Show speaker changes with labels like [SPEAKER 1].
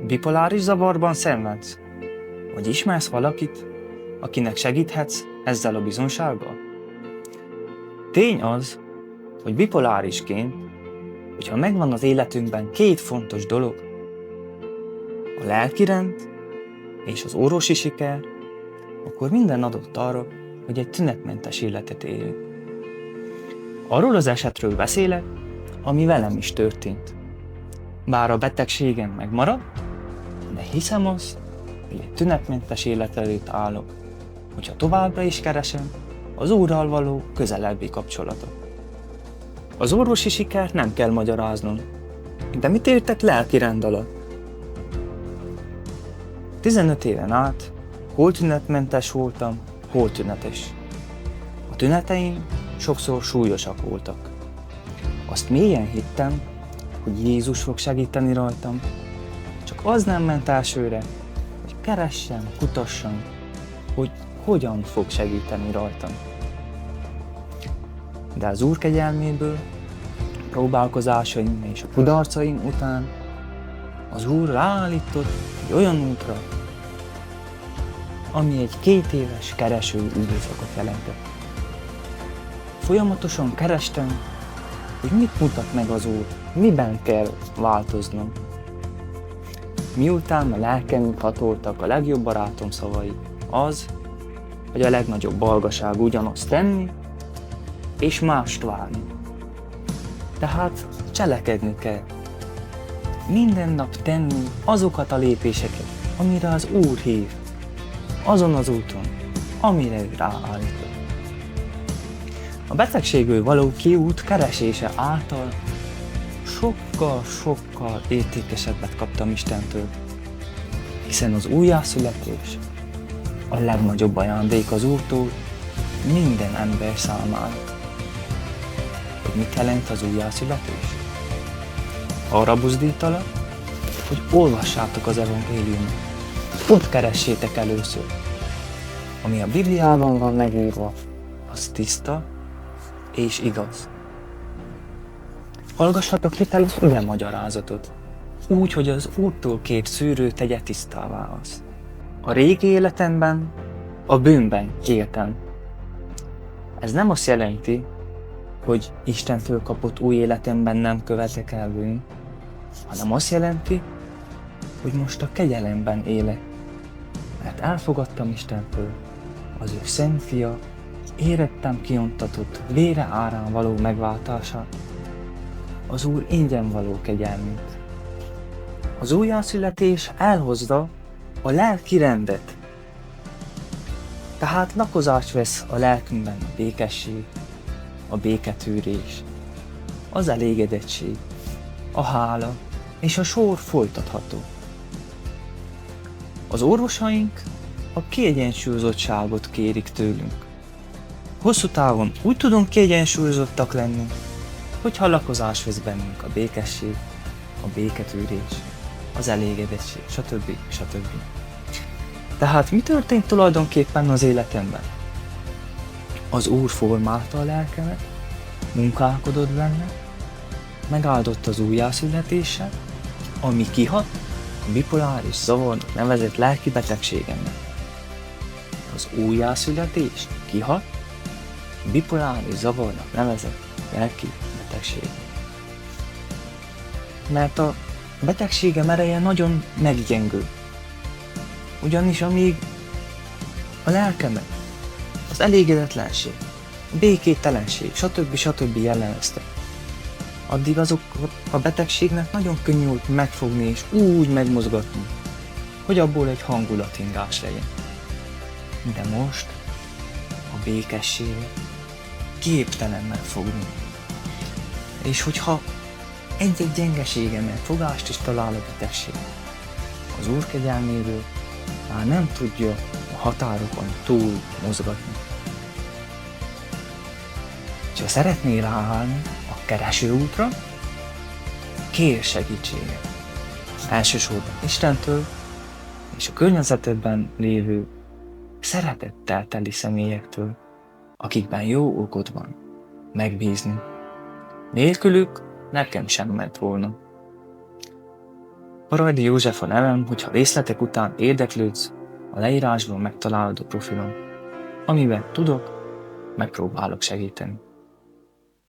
[SPEAKER 1] Bipoláris zavarban szenvedsz? Vagy ismersz valakit, akinek segíthetsz ezzel a bizonsággal? Tény az, hogy bipolárisként, hogyha megvan az életünkben két fontos dolog, a lelkirend és az orvosi siker, akkor minden adott arra, hogy egy tünetmentes életet éljünk. Arról az esetről beszélek, ami velem is történt. Bár a betegségem megmaradt, de hiszem azt, hogy egy tünetmentes élet előtt állok, hogyha továbbra is keresem az Úrral való közelebbi kapcsolatot. Az orvosi sikert nem kell magyaráznom, de mit értek lelkirend alatt? 15 éven át hol tünetmentes voltam, hol tünetes. A tüneteim sokszor súlyosak voltak. Azt mélyen hittem, hogy Jézus fog segíteni rajtam, csak az nem ment elsőre, hogy keressem, kutassam, hogy hogyan fog segíteni rajtam. De az Úr kegyelméből, próbálkozásaim és a kudarcaim után az Úr ráállított egy olyan útra, ami egy 2 éves kereső időszakot jelentett. Folyamatosan kerestem, hogy mit mutat meg az Úr, miben kell változnom. Miután a lelkemig hatoltak a legjobb barátom szavai, az, hogy a legnagyobb balgaság ugyanazt tenni, és mást várni. Tehát cselekedni kell. Minden nap tenni azokat a lépéseket, amire az Úr hív, azon az úton, amire ő ráállított. A betegségből való kiút keresése által sokkal értékesebbet kaptam Istentől, hiszen az újjászületés a legnagyobb ajándék az Úrtól minden ember számára. Hogy mit jelent az újjászületés? Arra buzdítalak, hogy olvassátok az evangéliumot, ott keressétek először. Ami a Bibliában van megírva, az tiszta és igaz. Hallgassatok itt el az ige magyarázatot, úgy, hogy az Úrtól kért szűrő tegye tisztává azt. A régi életemben a bűnben éltem. Ez nem azt jelenti, hogy Istentől kapott új életemben nem követek el bűnt, hanem azt jelenti, hogy most a kegyelemben élek, mert elfogadtam Istentől az ő szent fia, érettem kiontatott vére árán való megváltását, az Úr ingyen való kegyelmét. Az újjászületés elhozza a lelki rendet. Tehát lakozást vesz a lelkünkben a békesség, a béketűrés, az elégedettség, a hála és a sor folytatható. Az orvosaink a kiegyensúlyozottságot kérik tőlünk. Hosszú távon úgy tudunk kiegyensúlyozottak lenni, hogyha lakozás vesz bennünk a békesség, a béketűrés, az elégedettség, stb. Tehát mi történt tulajdonképpen az életemben? Az Úr formálta a lelkemet, munkálkodott benne, megáldotta az újjászületéssel, ami kihat a bipoláris zavarnak nevezett lelki betegségemnek. Az újjászületés kihat a bipoláris zavarnak nevezett lelki betegség. Mert a betegségem ereje nagyon meggyengül. Ugyanis amíg a lelkemet, az elégedetlenség, a békételenség, stb. Jellemezte, addig azokat a betegségnek nagyon könnyű volt megfogni és úgy megmozgatni, hogy abból egy hangulatingás legyen. De most a békességet képtelen megfogni. És hogyha egy-egy gyengeségemen fogást is talál a betegség, az Úr kegyelméből már nem tudja a határokon túl mozgatni. És ha szeretnél ráállni a kereső útra, kérj segítséget. Elsősorban Istentől és a környezetedben lévő szeretettel teli személyektől, akikben jó okod van megbízni. Nélkülük nekem sem ment volna. Parajdi József a nevem, hogyha részletek után érdeklődsz, a leírásban megtalálod a profilom. Amiben tudok, megpróbálok segíteni.